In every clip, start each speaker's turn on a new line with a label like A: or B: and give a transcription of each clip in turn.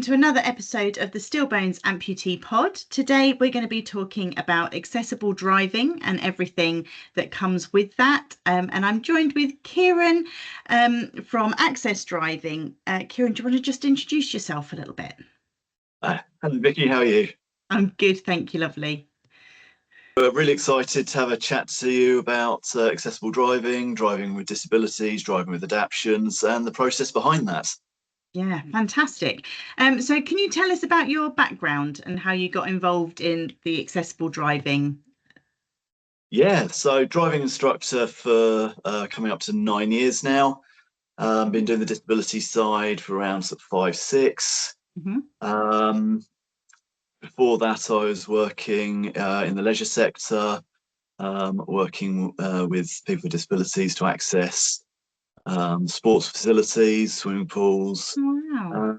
A: to another episode of the Stillbones Amputee Pod. Today we're going to be talking about accessible driving and everything that comes with that. And I'm joined with Kieran from Access Driving. Kieran, do you want to just introduce yourself a little bit?
B: Hello Vicky, how are you?
A: I'm good, thank you, lovely.
B: We're really excited to have a chat to you about accessible driving, driving with disabilities, driving with adaptions, and the process behind that.
A: Yeah, fantastic. So can you tell us about your background and how you got involved in the accessible driving?
B: Yeah, so driving instructor for coming up to 9 years now. Been doing the disability side for around sort of 5, 6. Before that, I was working in the leisure sector, working with people with disabilities to access sports facilities, swimming pools.
A: Wow.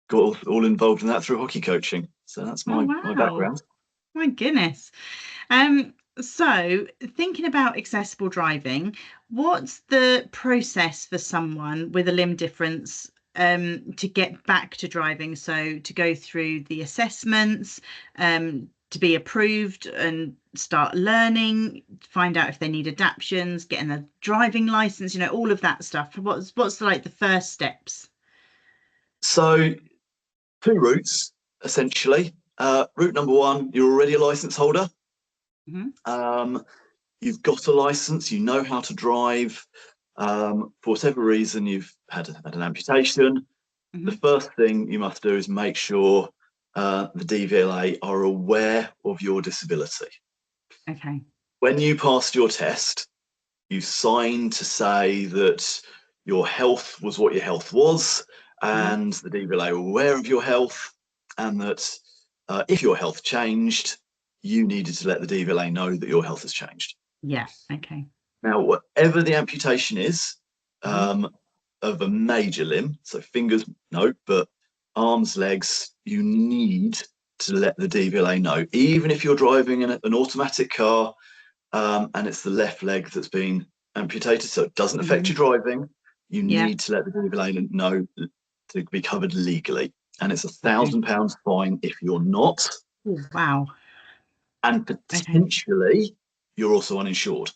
B: Got all involved in that through hockey coaching. So that's my background.
A: My goodness. So thinking about accessible driving, what's the process for someone with a limb difference to get back to driving? So to go through the assessments, to be approved and start learning, find out if they need adaptions, getting a driving license, all of that stuff. What's like the first steps?
B: So 2 routes, essentially. Route number 1, you're already a license holder. You've got a license, you know how to drive. For whatever reason, you've had an amputation. The first thing you must do is make sure the DVLA are aware of your disability.
A: Okay.
B: When you passed your test, you signed to say that your health was what your health was, and the DVLA were aware of your health, and that if your health changed, you needed to let the DVLA know that your health has changed.
A: Yeah, okay.
B: Now, whatever the amputation is of a major limb, so fingers, no, but arms, legs, you need to let the DVLA know. Even if you're driving an automatic car and it's the left leg that's been amputated, so it doesn't affect your driving, you need to let the DVLA know to be covered legally. And it's £1,000 fine if you're not.
A: Oh, wow.
B: And potentially you're also uninsured.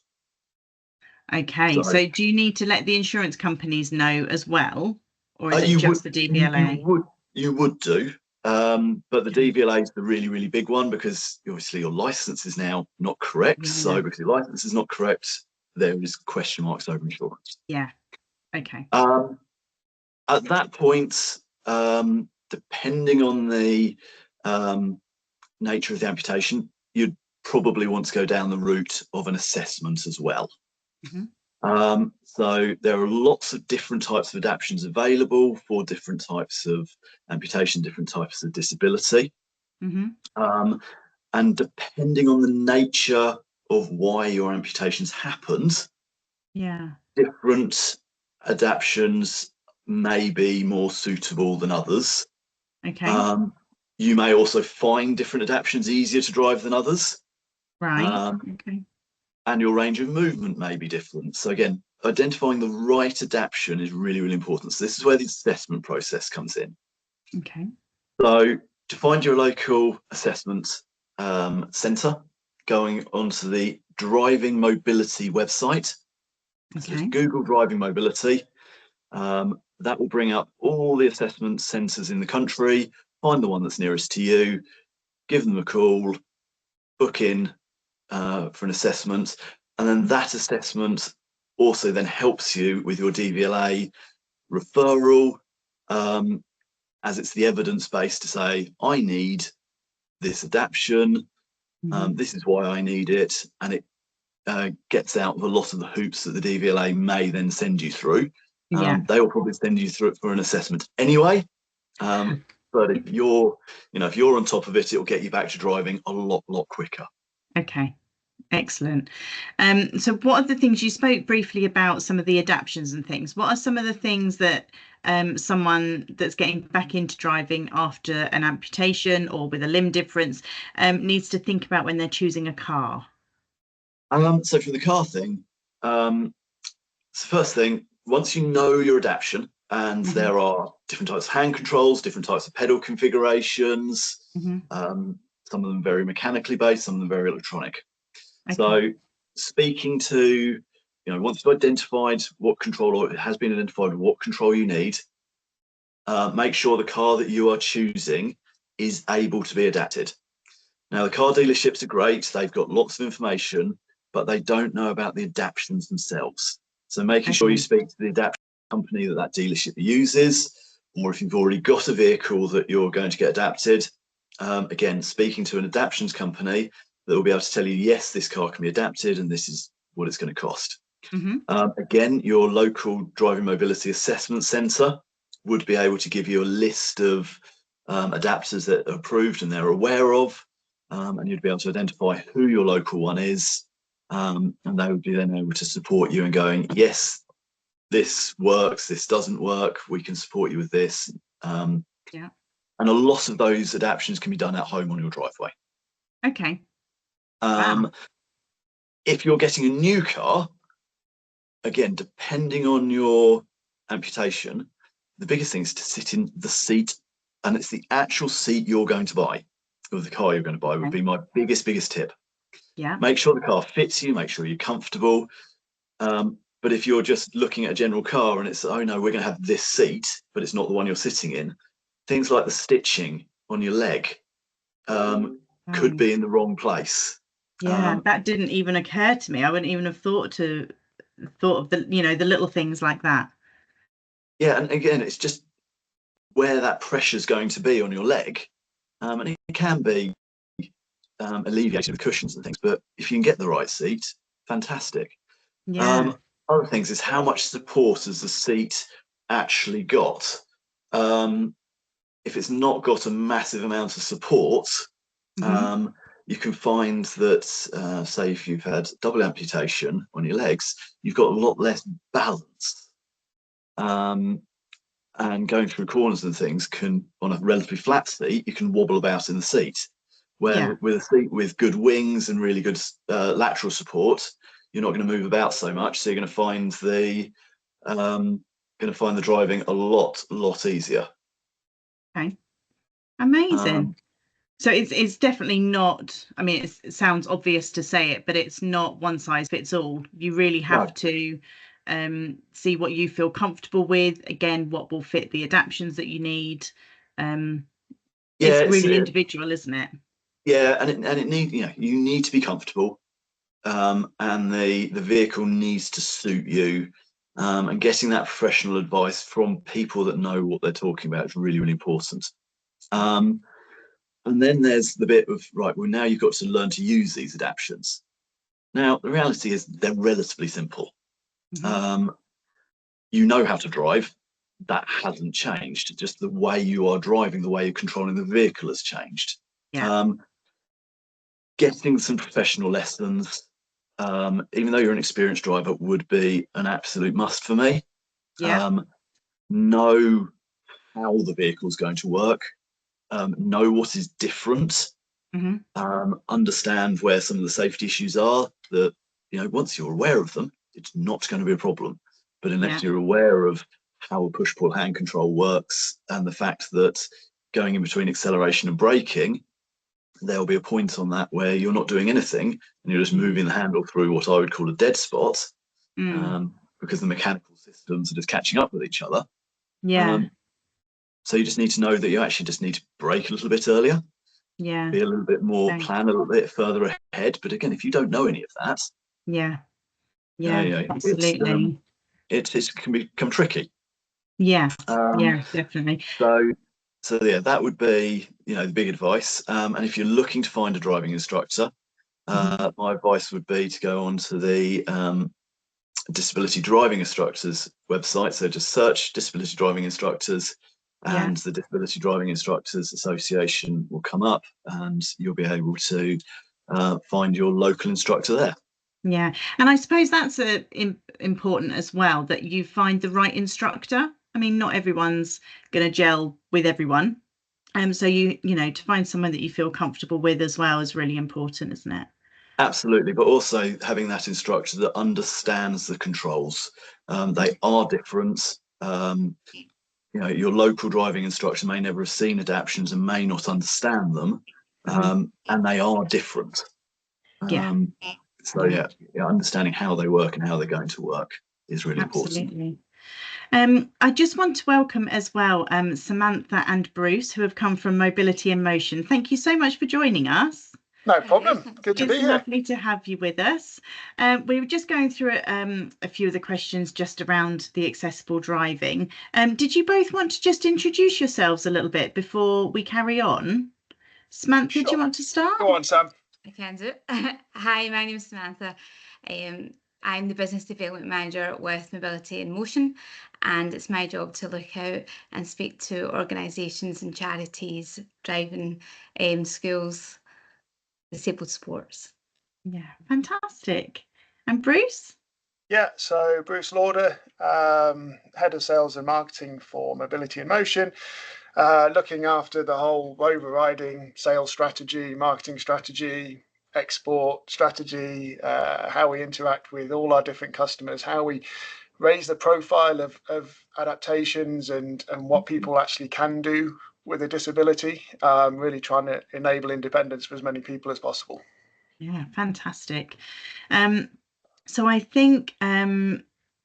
A: Okay, so do you need to let the insurance companies know as well, or is it just the DVLA?
B: You would do, but the DVLA is the really, really big one, because obviously your license is now not correct. So because your license is not correct, there is question marks over insurance.
A: Yeah. Okay.
B: At that point, depending on the nature of the amputation, you'd probably want to go down the route of an assessment as well. So there are lots of different types of adaptions available for different types of amputation, different types of disability. And depending on the nature of why your amputations happened, different adaptions may be more suitable than others. You may also find different adaptions easier to drive than others. And your range of movement may be different. So again, identifying the right adaption is really, really important. So this is where the assessment process comes in. So to find your local assessment centre, going onto the Driving Mobility website. So just Google Driving Mobility. That will bring up all the assessment centres in the country, find the one that's nearest to you, give them a call, book in for an assessment, and then that assessment also then helps you with your DVLA referral, as it's the evidence base to say, I need this adaption, this is why I need it, and it gets out of a lot of the hoops that the DVLA may then send you through. They will probably send you through it for an assessment anyway, but if you're on top of it, it'll get you back to driving a lot quicker.
A: Okay. Excellent. So what are the things you spoke briefly about, some of the adaptions and things? What are some of the things that someone that's getting back into driving after an amputation or with a limb difference needs to think about when they're choosing a car?
B: So for the car thing, so first thing, once you know your adaption, and there are different types of hand controls, different types of pedal configurations, some of them very mechanically based, some of them very electronic. Okay. So speaking to, once you've identified what control, or it has been identified what control you need, make sure the car that you are choosing is able to be adapted. Now, the car dealerships are great. They've got lots of information, but they don't know about the adaptions themselves. So making sure you speak to the adaptation company that dealership uses, or if you've already got a vehicle that you're going to get adapted, again, speaking to an adaptions company that will be able to tell you, yes, this car can be adapted and this is what it's going to cost. Again, your local driving mobility assessment centre would be able to give you a list of adapters that are approved and they're aware of, and you'd be able to identify who your local one is, and they would be then able to support you and going, yes, this works, this doesn't work, we can support you with this. And a lot of those adaptions can be done at home on your driveway.
A: Okay.
B: Wow. If you're getting a new car, again, depending on your amputation, the biggest thing is to sit in the seat, and it's the actual seat you're going to buy, or the car you're going to buy would be my biggest tip.
A: Yeah.
B: Make sure the car fits you, make sure you're comfortable. But if you're just looking at a general car and it's, oh no, we're going to have this seat, but it's not the one you're sitting in, things like the stitching on your leg could be in the wrong place.
A: Yeah, that didn't even occur to me. I wouldn't even have thought of the, the little things like that.
B: Yeah, and again, it's just where that pressure is going to be on your leg, and it can be alleviated with cushions and things. But if you can get the right seat, fantastic.
A: Yeah.
B: Other things is how much support has the seat actually got. If it's not got a massive amount of support, you can find that, say, if you've had double amputation on your legs, you've got a lot less balance. And going through corners and things can, on a relatively flat seat, you can wobble about in the seat. Where with a seat with good wings and really good lateral support, you're not going to move about so much. So you're going to find the driving a lot easier.
A: Okay, amazing. So it's definitely not, I mean, it sounds obvious to say it, but it's not one size fits all. You really have to see what you feel comfortable with. Again, what will fit the adaptions that you need. It's really individual, isn't it?
B: Yeah, and it needs, you need to be comfortable, and the vehicle needs to suit you. And getting that professional advice from people that know what they're talking about is really, really important. And then there's the bit of, right, well, now you've got to learn to use these adaptions. Now, the reality is they're relatively simple. You know how to drive. That hasn't changed. Just the way you are driving, the way you're controlling the vehicle has changed. Getting some professional lessons, even though you're an experienced driver, would be an absolute must for me. Know how the vehicle's going to work. Know what is different, understand where some of the safety issues are, that, once you're aware of them, it's not going to be a problem. But unless you're aware of how a push-pull hand control works, and the fact that going in between acceleration and braking, there'll be a point on that where you're not doing anything and you're just moving the handle through what I would call a dead spot, because the mechanical systems are just catching up with each other. So you just need to know that you actually just need to brake a little bit earlier, be a little bit more, plan a little bit further ahead. But again, if you don't know any of that,
A: absolutely,
B: it can become tricky.
A: Definitely.
B: So yeah, that would be, the big advice. And if you're looking to find a driving instructor, my advice would be to go on to the Disability Driving Instructors website. So just search Disability Driving Instructors, and the Disability Driving Instructors Association will come up, and you'll be able to find your local instructor there.
A: Yeah, and I suppose that's important as well, that you find the right instructor. I mean, not everyone's going to gel with everyone. So to find someone that you feel comfortable with as well is really important, isn't it?
B: Absolutely, but also having that instructor that understands the controls. They are different. Your local driving instructor may never have seen adaptions and may not understand them, and they are different.
A: Yeah.
B: So yeah, understanding how they work and how they're going to work is really important.
A: Absolutely. I just want to welcome as well Samantha and Bruce, who have come from Mobility in Motion. Thank you so much for joining us.
C: No problem. Good to be here.
A: It's lovely to have you with us. We were just going through a few of the questions just around the accessible driving. Did you both want to just introduce yourselves a little bit before we carry on? Samantha,
C: Sure.
A: do you want to start?
C: Go on, Sam.
D: I can do. Hi, my name is Samantha. I'm the Business Development Manager with Mobility in Motion, and it's my job to look out and speak to organisations and charities, driving schools, disabled sports.
A: Yeah, fantastic. And Bruce?
C: Yeah, so Bruce Lauder, Head of Sales and Marketing for Mobility in Motion, looking after the whole overriding sales strategy, marketing strategy, export strategy, how we interact with all our different customers, how we raise the profile of adaptations and what people actually can do with a disability, really trying to enable independence for as many people as possible.
A: Yeah, fantastic. So I think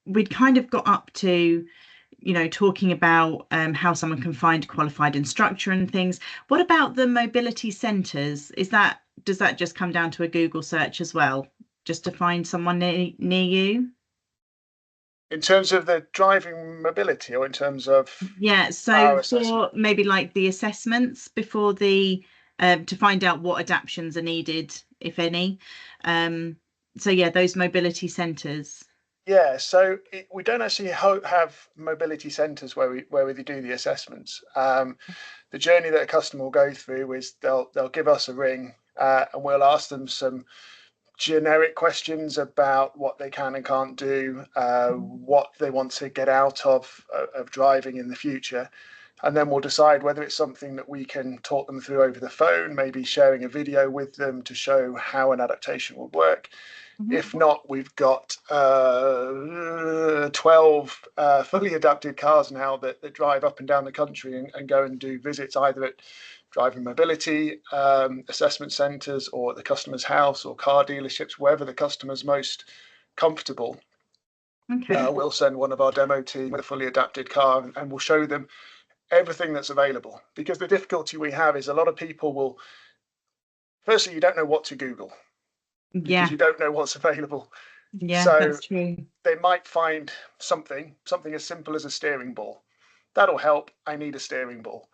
A: we'd kind of got up to, talking about how someone can find qualified instructor and things. What about the mobility centres? Does that just come down to a Google search as well, just to find someone near you?
C: In terms of the driving mobility, or in terms of
A: so for maybe like the assessments before the to find out what adaptions are needed, if any. So yeah, those mobility centres.
C: Yeah, so we don't actually have mobility centres where we do the assessments. The journey that a customer will go through is they'll give us a ring and we'll ask them some generic questions about what they can and can't do, what they want to get out of driving in the future. And then we'll decide whether it's something that we can talk them through over the phone, maybe sharing a video with them to show how an adaptation would work. If not, we've got 12 fully adapted cars now that drive up and down the country and go and do visits either at driving mobility assessment centres or at the customer's house or car dealerships, wherever the customer's most comfortable.
A: Okay.
C: We'll send one of our demo team with a fully adapted car and we'll show them everything that's available. Because the difficulty we have is a lot of people will, firstly, you don't know what to Google. Because you don't know what's available.
A: Yeah,
C: so
A: that's true.
C: They might find something as simple as a steering ball. That'll help. I need a steering ball.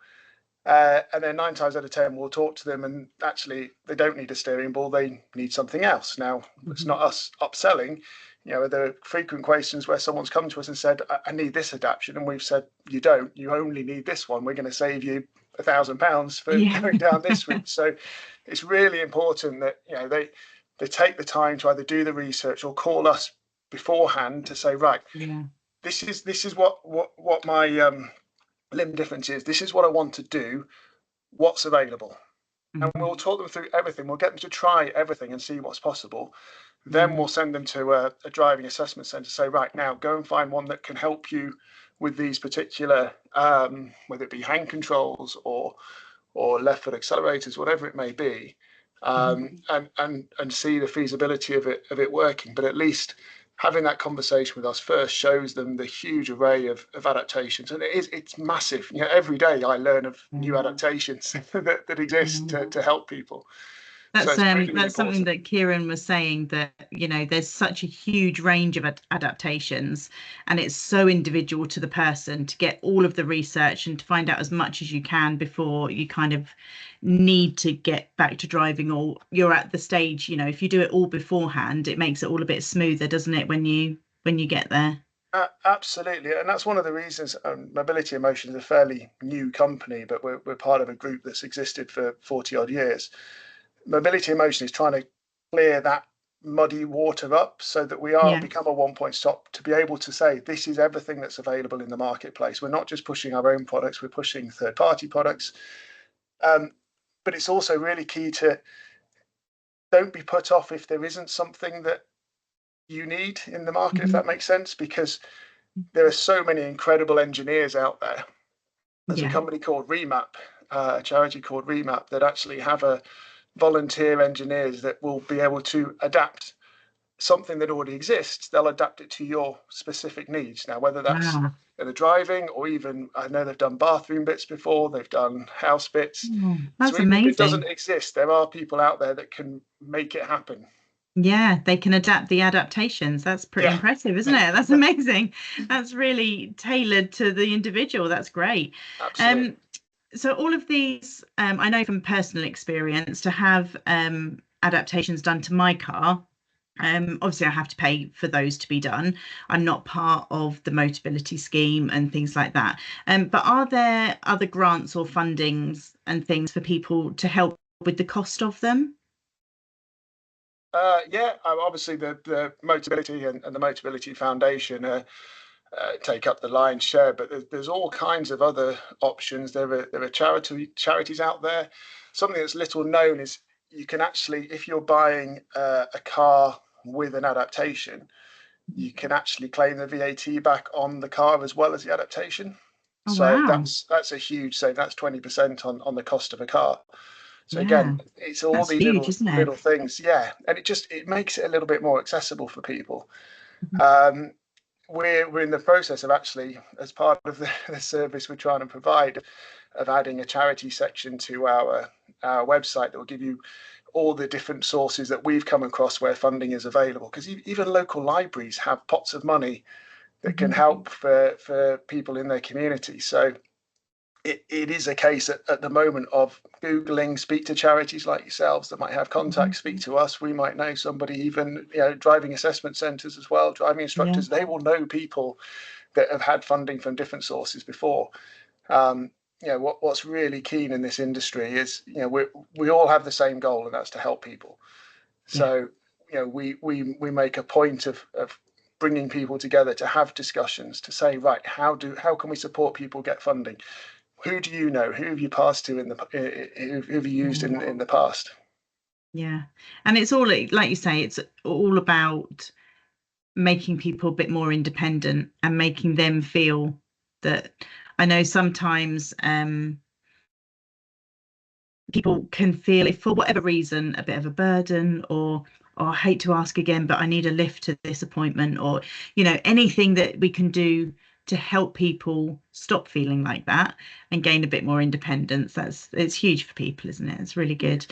C: And then 9 times out of 10, we'll talk to them and actually they don't need a steering ball. They need something else. Now, it's not us upselling. There are frequent questions where someone's come to us and said, I need this adaptation. And we've said, you don't. You only need this one. We're going to save you £1,000 for going down this route. So it's really important that they take the time to either do the research or call us beforehand to say, right, this is what my limb difference is. This is what I want to do. What's available? And we'll talk them through everything. We'll get them to try everything and see what's possible. Then we'll send them to a driving assessment centre. Say, right, now go and find one that can help you with these particular, whether it be hand controls or left foot accelerators, whatever it may be. And see the feasibility of it working. But at least having that conversation with us first shows them the huge array of adaptations, and it's massive. Every day I learn of new adaptations that exist to help people.
A: That's something that Kieran was saying, that there's such a huge range of adaptations, and it's so individual to the person to get all of the research and to find out as much as you can before you kind of need to get back to driving, or you're at the stage, if you do it all beforehand, it makes it all a bit smoother, doesn't it, when you get there?
C: Absolutely, and that's one of the reasons Mobility in Motion is a fairly new company, but we're part of a group that's existed for 40 odd years. Mobility in Motion is trying to clear that muddy water up so that we become a one-point stop to be able to say this is everything that's available in the marketplace. We're not just pushing our own products, we're pushing third-party products. But it's also really key to don't be put off if there isn't something that you need in the market, if that makes sense, because there are so many incredible engineers out there. There's a company called Remap, a charity called Remap, that actually have a volunteer engineers that will be able to adapt something that already exists. They'll adapt it to your specific needs. Now, whether that's in the driving, or even, I know they've done bathroom bits before, they've done house bits.
A: That's
C: so
A: amazing.
C: If it doesn't exist, there are people out there that can make it happen.
A: Yeah, they can adapt the adaptations. That's pretty impressive, isn't it? That's amazing. That's really tailored to the individual. That's great.
C: Absolutely.
A: So all of these, I know from personal experience, to have adaptations done to my car, obviously I have to pay for those to be done. I'm not part of the Motability scheme and things like that. But are there other grants or fundings and things for people to help with the cost of them?
C: Obviously the Motability and the Motability Foundation take up the lion's share, but there's all kinds of other options. There are charities out there. Something that's little known is you can actually, if you're buying a car with an adaptation, you can actually claim the VAT back on the car as well as the adaptation. That's a huge save. That's 20% on the cost of a car. So again, it's all these little things, and it makes it a little bit more accessible for people. We're in the process of actually, as part of the service we're trying to provide, of adding a charity section to our website that will give you all the different sources that we've come across where funding is available. Because even local libraries have pots of money that can help for people in their community. So it is a case at the moment of Googling, speak to charities like yourselves that might have contacts, speak to us. We might know somebody, even driving assessment centres as well, driving instructors. They will know people that have had funding from different sources before. What's really keen in this industry is we all have the same goal, and that's to help people. So we make a point of bringing people together to have discussions, to say, right, how can we support people get funding? Who do you know? Who have you passed to who have you used in the past?
A: Yeah, and it's all, like you say, it's all about making people a bit more independent and making them feel that. I know sometimes people can feel, if for whatever reason, a bit of a burden, or I hate to ask again, but I need a lift to this appointment, or anything that we can do to help people stop feeling like that and gain a bit more independence. It's huge for people, isn't it? It's really good.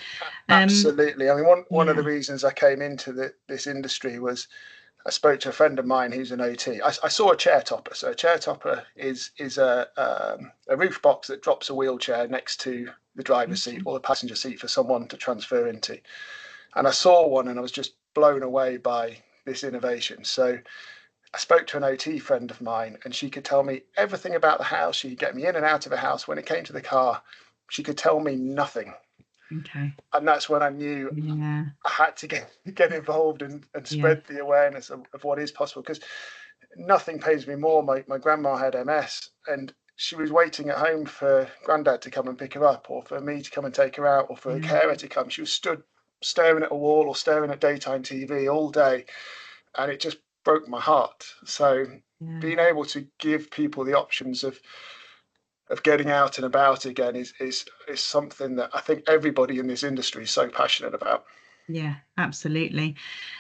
C: Absolutely. I mean, one of the reasons I came into this industry was I spoke to a friend of mine who's an OT. I saw a chair topper. So a chair topper is a roof box that drops a wheelchair next to the driver's seat or the passenger seat for someone to transfer into. And I saw one and I was just blown away by this innovation. So I spoke to an OT friend of mine, and she could tell me everything about the house. She could get me in and out of the house. When it came to the car, she could tell me nothing.
A: Okay.
C: And that's when I knew I had to get involved and spread the awareness of what is possible, because nothing pains me more. My grandma had MS, and she was waiting at home for granddad to come and pick her up, or for me to come and take her out, or for a carer to come. She was stood staring at a wall or staring at daytime TV all day, and it just broke my heart. So being able to give people the options of getting out and about again is something that I think everybody in this industry is so passionate about.
A: Yeah, absolutely.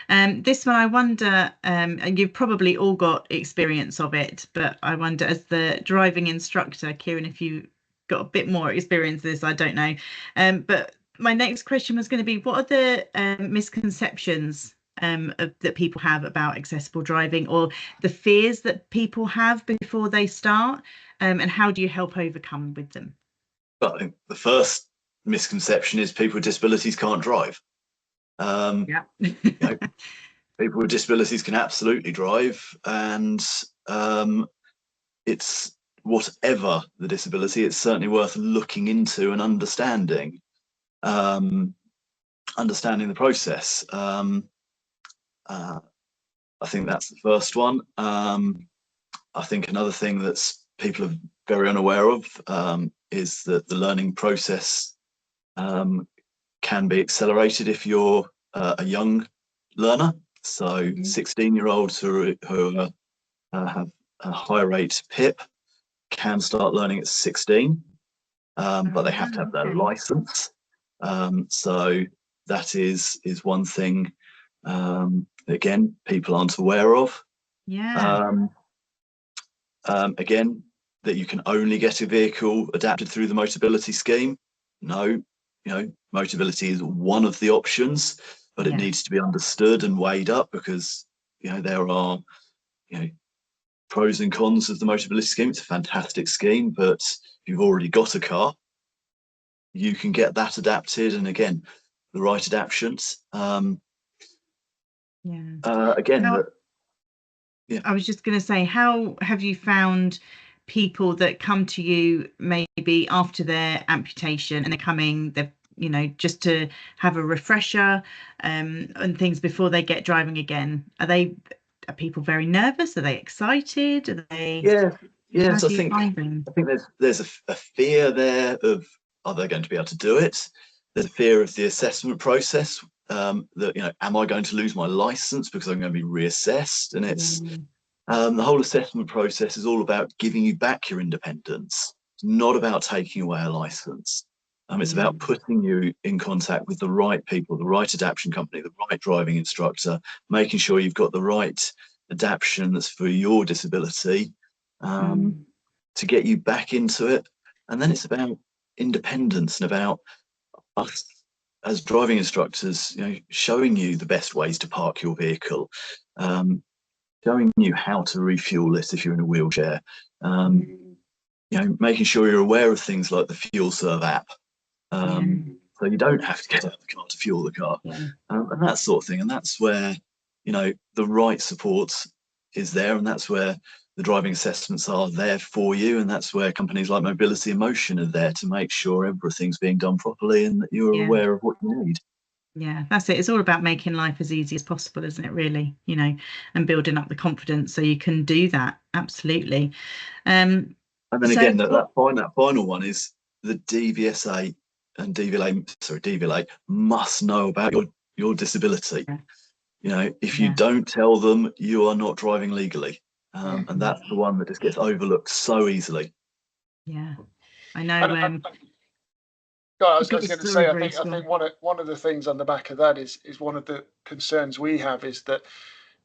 A: This one, I wonder, and you've probably all got experience of it, but I wonder, as the driving instructor, Kieran, if you got a bit more experience of this, I don't know. But my next question was going to be, what are the misconceptions that people have about accessible driving, or the fears that people have before they start, and how do you help overcome with them?
B: Well, I think the first misconception is people with disabilities can't drive. People with disabilities can absolutely drive, and it's, whatever the disability, it's certainly worth looking into and understanding the process. I think that's the first one. I think another thing that's people are very unaware of is that the learning process can be accelerated if you're a young learner, so 16-year-olds who have a high rate PIP can start learning at 16, but they have to have their license. So that is one thing, again, people aren't aware of. Again, that you can only get a vehicle adapted through the Motability scheme. No, Motability is one of the options, but it needs to be understood and weighed up, because there are pros and cons of the Motability scheme. It's a fantastic scheme, but if you've already got a car, you can get that adapted, and again, the right adaptions.
A: I was just going to say, how have you found people that come to you maybe after their amputation, and they're coming, just to have a refresher and things before they get driving again? Are people very nervous? Are they excited? Are they?
B: Yeah. So I think there's a fear there of, are they going to be able to do it? There's a fear of the assessment process. That am I going to lose my license because I'm going to be reassessed? And it's the whole assessment process is all about giving you back your independence. It's not about taking away a license. It's about putting you in contact with the right people, the right adaptation company, the right driving instructor, making sure you've got the right adaptation that's for your disability, to get you back into it. And then it's about independence and about us as driving instructors, showing you the best ways to park your vehicle, showing you how to refuel it if you're in a wheelchair, making sure you're aware of things like the FuelServe app, so you don't have to get out of the car to fuel the car, and that sort of thing. And that's where the right support is there, and that's where the driving assessments are there for you, and that's where companies like Mobility in Motion are there to make sure everything's being done properly and that you're aware of what you need.
A: Yeah, that's it. It's all about making life as easy as possible, isn't it, really? And building up the confidence so you can do that. Absolutely.
B: And then again, that final one is the DVSA and DVLA must know about your disability. If you don't tell them, you are not driving legally. And that's the one that just gets overlooked so easily.
A: Yeah, I know.
C: I was going to say, I think one of the things on the back of that is one of the concerns we have is that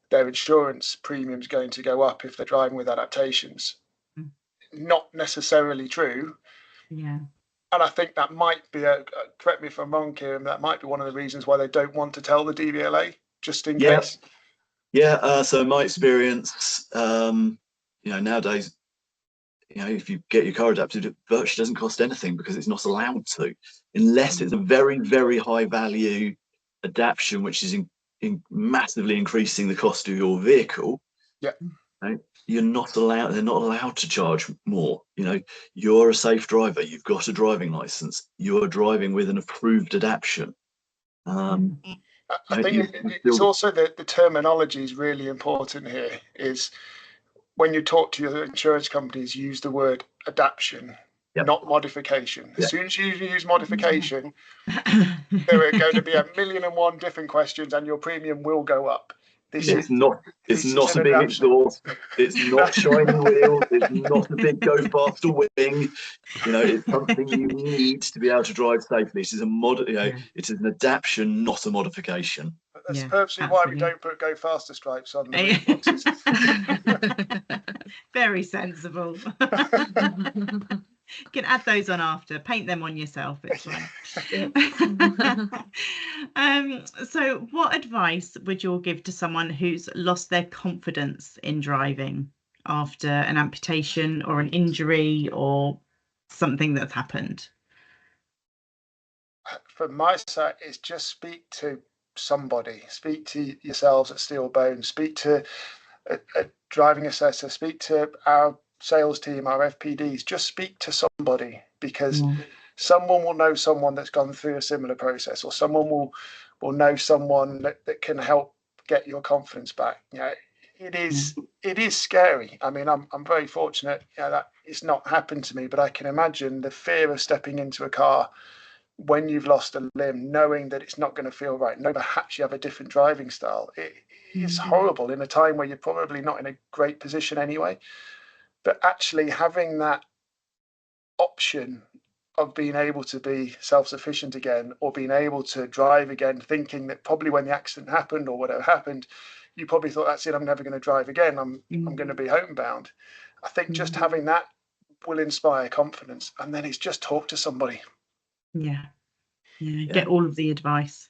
C: their insurance premium is going to go up if they're driving with adaptations. Not necessarily true.
A: Yeah.
C: And I think that might be correct me if I'm wrong, Kieran, that might be one of the reasons why they don't want to tell the DVLA, just in case.
B: Yeah. So my experience, nowadays, if you get your car adapted, it virtually doesn't cost anything because it's not allowed to, unless it's a very, very high value adaptation, which is in massively increasing the cost of your vehicle.
C: Yeah.
B: You're not allowed. They're not allowed to charge more. You're a safe driver. You've got a driving license. You're driving with an approved adaptation.
C: I think it's also the terminology is really important here. Is when you talk to your insurance companies, use the word adaptation, not modification. As soon as you use modification, there are going to be 1,000,001 different questions, and your premium will go up.
B: It's not a big exhaust. It's not shiny wheel. It's not a big go faster wing. It's something you need to be able to drive safely. It is it is an adaptation, not a modification.
C: That's purposely why we don't put go faster stripes on the boxes.
A: Very sensible. You can add those on after, paint them on yourself, it's fine. So what advice would you all give to someone who's lost their confidence in driving after an amputation or an injury or something that's happened?
C: From my side, it's just speak to somebody, speak to yourselves at Steel Bones, speak to a driving assessor, speak to our sales team, our FPDs, just speak to somebody, because someone will know someone that's gone through a similar process, or someone will know someone that can help get your confidence back. It is scary. I mean, I'm very fortunate that it's not happened to me, but I can imagine the fear of stepping into a car when you've lost a limb, knowing that it's not going to feel right, no, perhaps you have a different driving style. It is horrible in a time where you're probably not in a great position anyway. But actually having that option of being able to be self-sufficient again, or being able to drive again, thinking that probably when the accident happened or whatever happened, you probably thought, that's it, I'm never going to drive again, I'm going to be homebound. I think just having that will inspire confidence, and then it's just talk to somebody.
A: Yeah. Get all of the advice.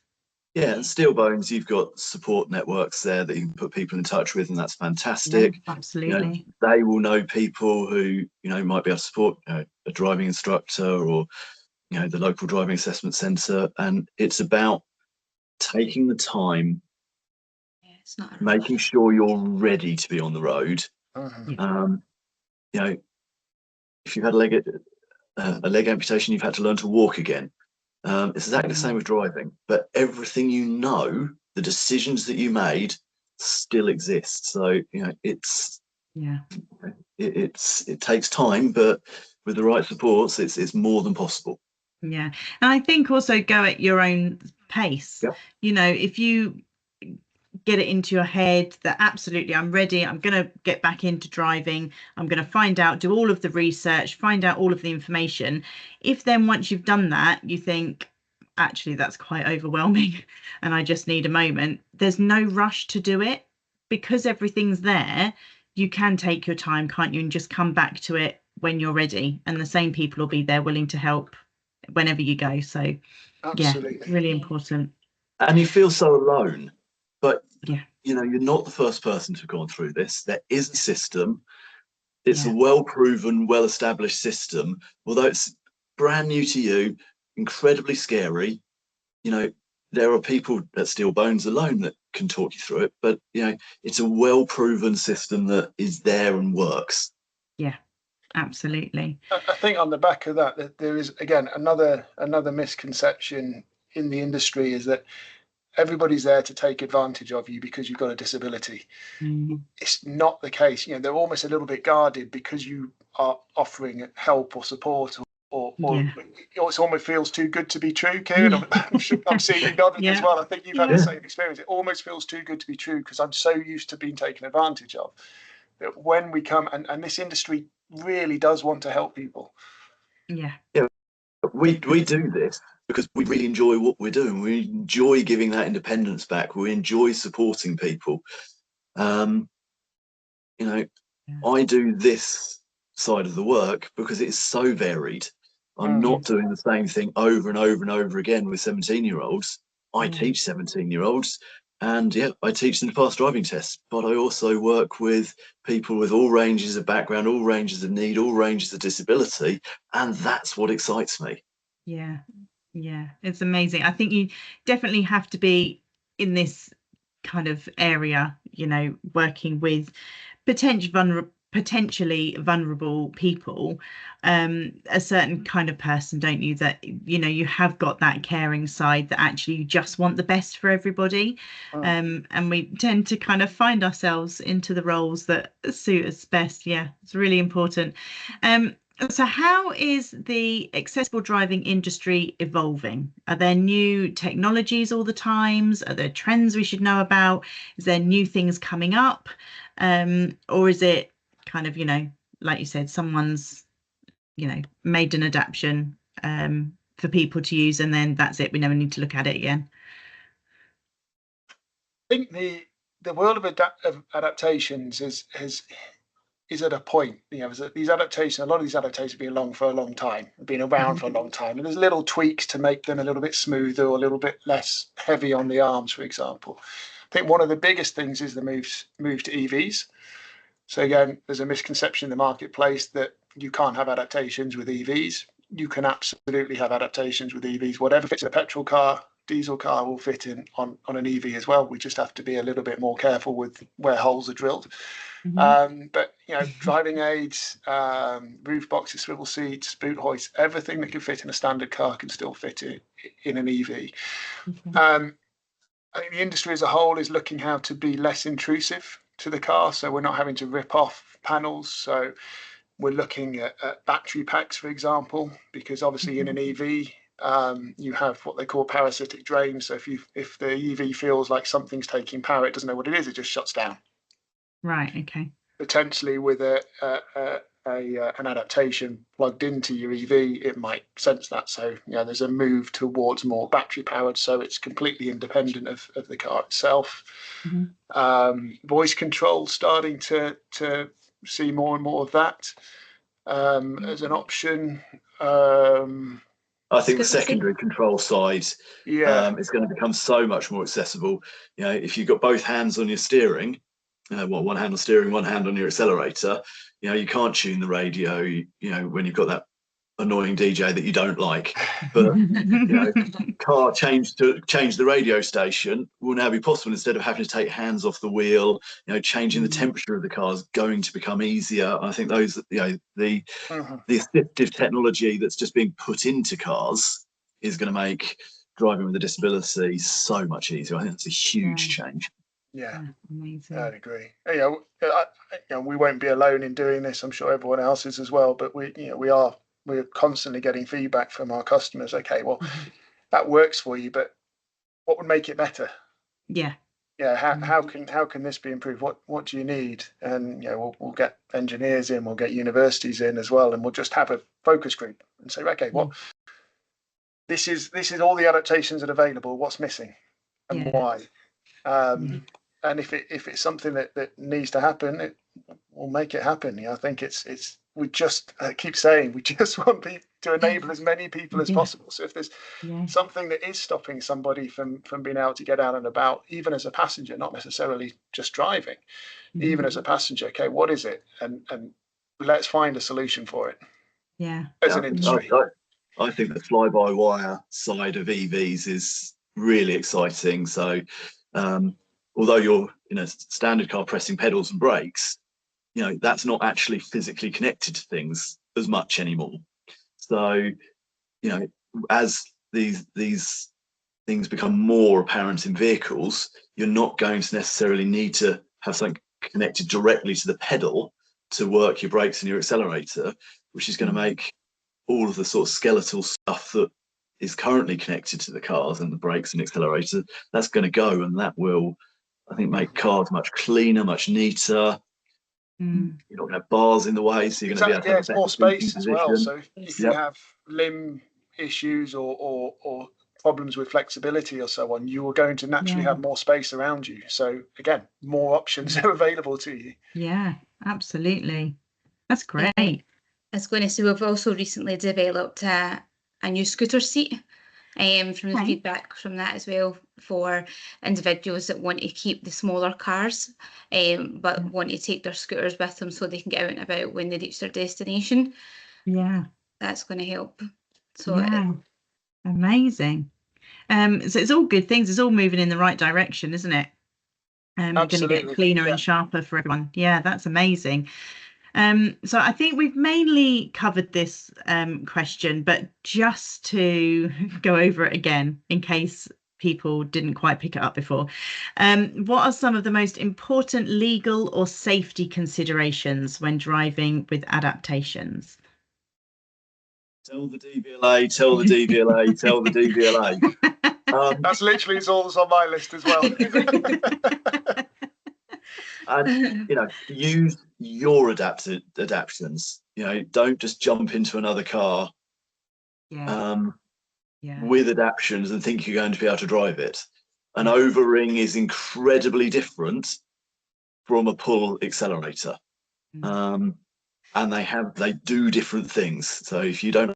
B: Yeah, and SteelBones, you've got support networks there that you can put people in touch with, and that's fantastic.
A: Yeah, absolutely.
B: They will know people who might be able to support a driving instructor, or the local driving assessment centre. And it's about taking the time,
D: it's not
B: making sure you're ready to be on the road. If you've had a leg amputation, you've had to learn to walk again. It's exactly the same with driving, but everything the decisions that you made still exist. So it takes time, but with the right supports, it's more than possible.
A: Yeah, and I think also go at your own pace.
B: Yeah.
A: If you get it into your head that absolutely I'm ready, I'm going to get back into driving, I'm going to find out, do all of the research, find out all of the information. If then once you've done that, you think, actually, that's quite overwhelming and I just need a moment, there's no rush to do it, because everything's there. You can take your time, can't you, and just come back to it when you're ready, and the same people will be there willing to help whenever you go. So
C: absolutely,
A: yeah, really important.
B: And you feel so alone, but
A: yeah,
B: you're not the first person to have gone through this. There is a system. It's a well-proven, well-established system. Although it's brand new to you, incredibly scary, there are people at SteelBones alone that can talk you through it, but it's a well-proven system that is there and works.
A: Yeah, absolutely.
C: I think on the back of that there is, again, another misconception in the industry, is that everybody's there to take advantage of you because you've got a disability. It's not the case. They're almost a little bit guarded because you are offering help or support, or it almost feels too good to be true. Kieran, I'm seeing you nodding as well. I think you've had the same experience. It almost feels too good to be true because I'm so used to being taken advantage of, that when we come, and this industry really does want to help people.
B: Yeah, we do this because we really enjoy what we're doing. We enjoy giving that independence back. We enjoy supporting people. I do this side of the work because it's so varied. I'm not doing the same thing over and over and over again with 17-year-olds. I teach 17-year-olds, and I teach them to pass driving tests, but I also work with people with all ranges of background, all ranges of need, all ranges of disability, and that's what excites me.
A: Yeah, it's amazing. I think you definitely have to be in this kind of area, working with potentially vulnerable people, a certain kind of person, don't you, that you have got that caring side, that actually you just want the best for everybody. And we tend to kind of find ourselves into the roles that suit us best. It's really important. So how is the accessible driving industry evolving? Are there new technologies all the times? Are there trends we should know about? Is there new things coming up? Or is it kind of, like you said, someone's, made an adaptation for people to use, and then that's it, we never need to look at it again?
C: I think the world of adaptations is at a point. These adaptations, a lot of these adaptations have been along for a long time, been around for a long time, and there's little tweaks to make them a little bit smoother or a little bit less heavy on the arms, for example. I think one of the biggest things is the move to EVs. So again, there's a misconception in the marketplace that you can't have adaptations with EVs. You can absolutely have adaptations with EVs. Whatever fits in a petrol car, diesel car will fit in on an EV as well. We just have to be a little bit more careful with where holes are drilled. But driving aids, roof boxes, swivel seats, boot hoists, everything that can fit in a standard car can still fit in an EV. I think the industry as a whole is looking how to be less intrusive to the car, so we're not having to rip off panels. So we're looking at battery packs, for example, because obviously in an EV, You have what they call parasitic drain. So if the EV feels like something's taking power, it doesn't know what it is, it just shuts down.
A: Right. Okay.
C: Potentially with an adaptation plugged into your EV, it might sense that. So there's a move towards more battery powered, so it's completely independent of the car itself. Voice control, starting to see more and more of that as an option.
B: I think the secondary control side is going to become so much more accessible. If you've got both hands on your steering, one hand on steering, one hand on your accelerator, you can't tune the radio, when you've got that annoying DJ that you don't like. But car change the radio station will now be possible instead of having to take hands off the wheel. Changing the temperature of the car is going to become easier. I think those, the assistive technology that's just being put into cars is going to make driving with a disability so much easier. I think that's a huge change.
C: Yeah,
A: amazing.
C: I'd agree. We won't be alone in doing this. I'm sure everyone else is as well. But we're constantly getting feedback from our customers. Okay, well, that works for you, but what would make it better?
A: Yeah.
C: How can this be improved? What do you need? And we'll get engineers in, we'll get universities in as well, and we'll just have a focus group and say, okay, well, this is all the adaptations that are available. What's missing and why? And if it's something that needs to happen, we'll make it happen. I think we just keep saying we just want to enable as many people as possible. So if there's something that is stopping somebody from being able to get out and about, even as a passenger, not necessarily just driving, even as a passenger, okay, what is it? And let's find a solution for it.
A: Yeah.
C: As an industry.
B: I think the fly-by-wire side of EVs is really exciting. So although you're in a standard car pressing pedals and brakes, that's not actually physically connected to things as much anymore. So, as these things become more apparent in vehicles, you're not going to necessarily need to have something connected directly to the pedal to work your brakes and your accelerator, which is going to make all of the sort of skeletal stuff that is currently connected to the cars and the brakes and accelerator, that's going to go, and that will, I think, make cars much cleaner, much neater. You're not going to have bars in the way, so you're going to be able to have
C: it's more space as well. So if you have limb issues or problems with flexibility or so on, you are going to naturally have more space around you. So again, more options are available to you.
A: Yeah, absolutely. That's great.
D: I was going to say, we've also recently developed a new scooter seat. From the feedback from that as well, for individuals that want to keep the smaller cars, but want to take their scooters with them so they can get out and about when they reach their destination.
A: Yeah,
D: that's going to help. So
A: amazing. So it's all good things. It's all moving in the right direction, isn't it? You're going to get cleaner and sharper for everyone. Yeah, that's amazing. So I think we've mainly covered this question, but just to go over it again, in case people didn't quite pick it up before, what are some of the most important legal or safety considerations when driving with adaptations?
B: Tell the DVLA, tell the DVLA, tell the DVLA.
C: That's literally all that's on my list as well.
B: And use your adaptions. Don't just jump into another car with adaptions and think you're going to be able to drive it. An over-ring is incredibly different from a pull accelerator, and they do different things. So if you don't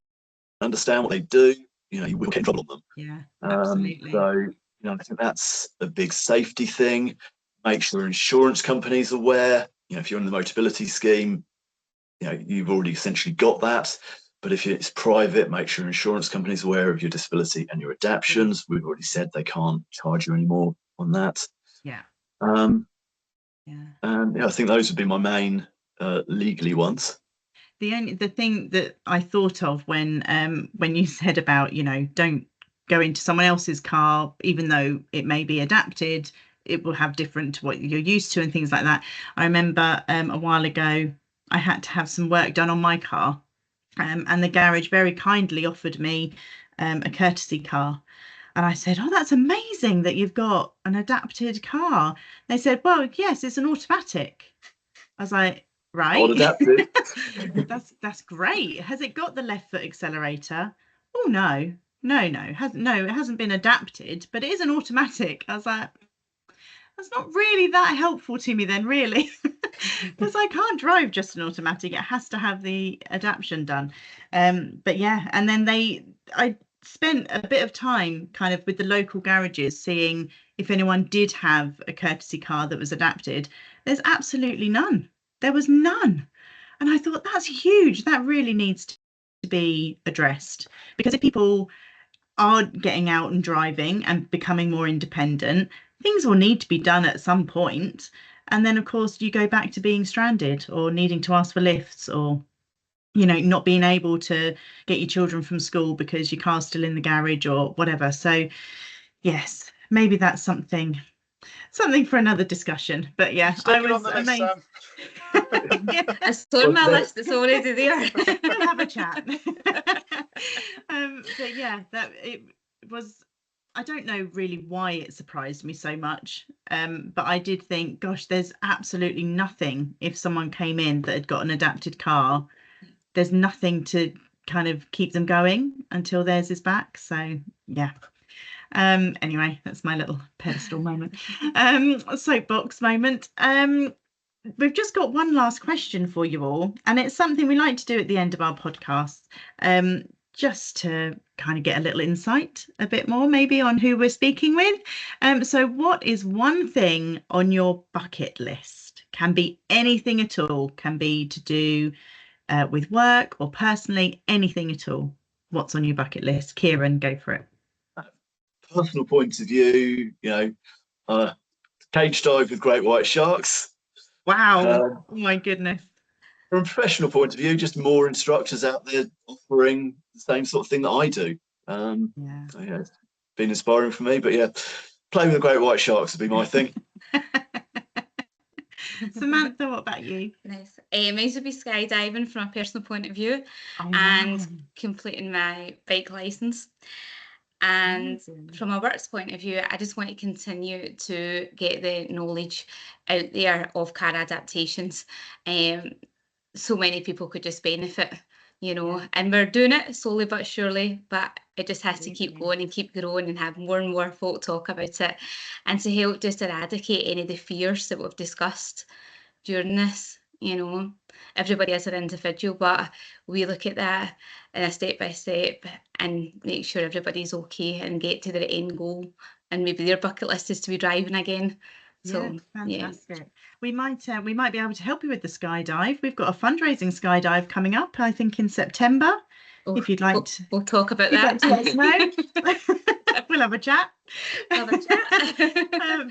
B: understand what they do, you will get in trouble on them.
A: Yeah, absolutely.
B: So I think that's a big safety thing. Make sure insurance companies are aware. If you're in the Motability scheme, you've already essentially got that. But if it's private, make sure insurance companies are aware of your disability and your adaptions. We've already said they can't charge you anymore on that.
A: Yeah.
B: And I think those would be my main legally ones.
A: The thing that I thought of when you said about don't go into someone else's car, even though it may be adapted, it will have different to what you're used to and things like that. I remember a while ago I had to have some work done on my car, and the garage very kindly offered me a courtesy car. And I said, oh, that's amazing that you've got an adapted car. They said, well, yes, it's an automatic. I was like, right.
B: All adapted.
A: That's great. Has it got the left foot accelerator? Oh, no. It hasn't been adapted, but it is an automatic. I was like, that's not really that helpful to me then, really, because I can't drive just an automatic. It has to have the adaptation done. But yeah, and then I spent a bit of time kind of with the local garages, seeing if anyone did have a courtesy car that was adapted. There's absolutely none. There was none. And I thought, that's huge. That really needs to be addressed, because if people are getting out and driving and becoming more independent, things will need to be done at some point. And then, of course, you go back to being stranded or needing to ask for lifts, or not being able to get your children from school because your car's still in the garage or whatever. So yes, maybe that's something for another discon. But yeah, I was amazed.
D: It's on my list. It's already there.
A: We'll have a chat. But yeah, that it was. I don't know really why it surprised me so much, but I did think, gosh, there's absolutely nothing. If someone came in that had got an adapted car, there's nothing to kind of keep them going until theirs is back. So yeah. Anyway, that's my little pedestal moment. Soapbox moment. We've just got one last question for you all, and it's something we like to do at the end of our podcast, just to kind of get a little insight a bit more maybe on who we're speaking with. So what is one thing on your bucket list? Can be anything at all, can be to do with work or personally, anything at all. What's on your bucket list? Kieran, go for it.
B: Personal point of view, cage dive with great white sharks.
A: Wow. Oh my goodness.
B: From a professional point of view, just more instructors out there offering the same sort of thing that I do. So yeah, it's been inspiring for me. But yeah, playing with the great white sharks would be my thing.
A: Samantha, what about you?
D: Nice. Mine would be skydiving from a personal point of view, and completing my bike license. And from a work's point of view, I just want to continue to get the knowledge out there of car adaptations. So many people could just benefit, and we're doing it slowly but surely, but it just has to keep going and keep growing and have more and more folk talk about it, and to help just eradicate any of the fears that we've discussed during this. Everybody is an individual, but we look at that in a step by step and make sure everybody's okay and get to their end goal, and maybe their bucket list is to be driving again. So
A: fantastic. Yeah. We might be able to help you with the skydive. We've got a fundraising skydive coming up, I think in September. If you'd like to,
D: we'll talk about that.
A: Let us know. We'll have a chat.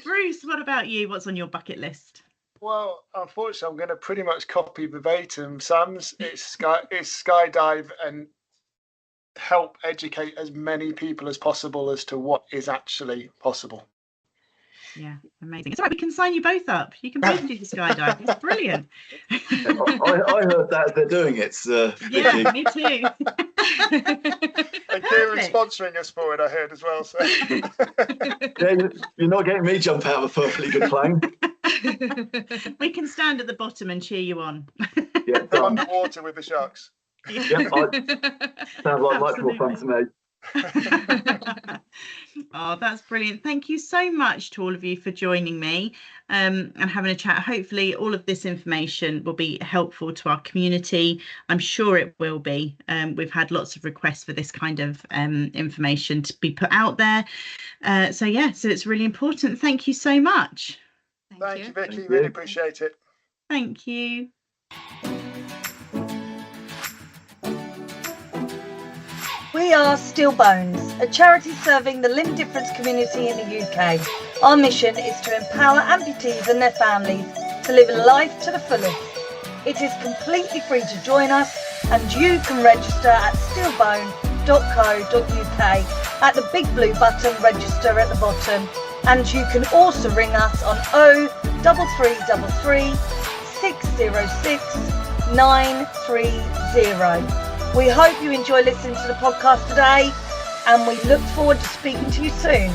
A: Bruce, what about you? What's on your bucket list?
C: Well, unfortunately, I'm going to pretty much copy verbatim Sam's. It's skydive and help educate as many people as possible as to what is actually possible.
A: Yeah, amazing. It's all right, we can sign you both up. You can both do the skydive. It's brilliant.
B: I heard that they're doing it.
A: Yeah, me too.
C: And Kieran's sponsoring us for it, I heard as well. So.
B: Yeah, you're not getting me jump out of a perfectly good plane.
A: We can stand at the bottom and cheer you on.
B: Yeah,
C: underwater with the sharks.
B: Yeah, sounds like much more fun to me.
A: Oh, that's brilliant. Thank you so much to all of you for joining me and having a chat. Hopefully all of this information will be helpful to our community. I'm sure it will be. We've had lots of requests for this kind of information to be put out there. So it's really important. Thank you so much.
C: Thank you, Vicky. Really appreciate it.
A: Thank you.
E: We are Stillbones, a charity serving the limb difference community in the UK. Our mission is to empower amputees and their families to live a life to the fullest. It is completely free to join us, and you can register at stillbone.co.uk at the big blue button register at the bottom, and you can also ring us on 03333 606 930. We hope you enjoy listening to the podcast today. and we look forward to speaking to you soon.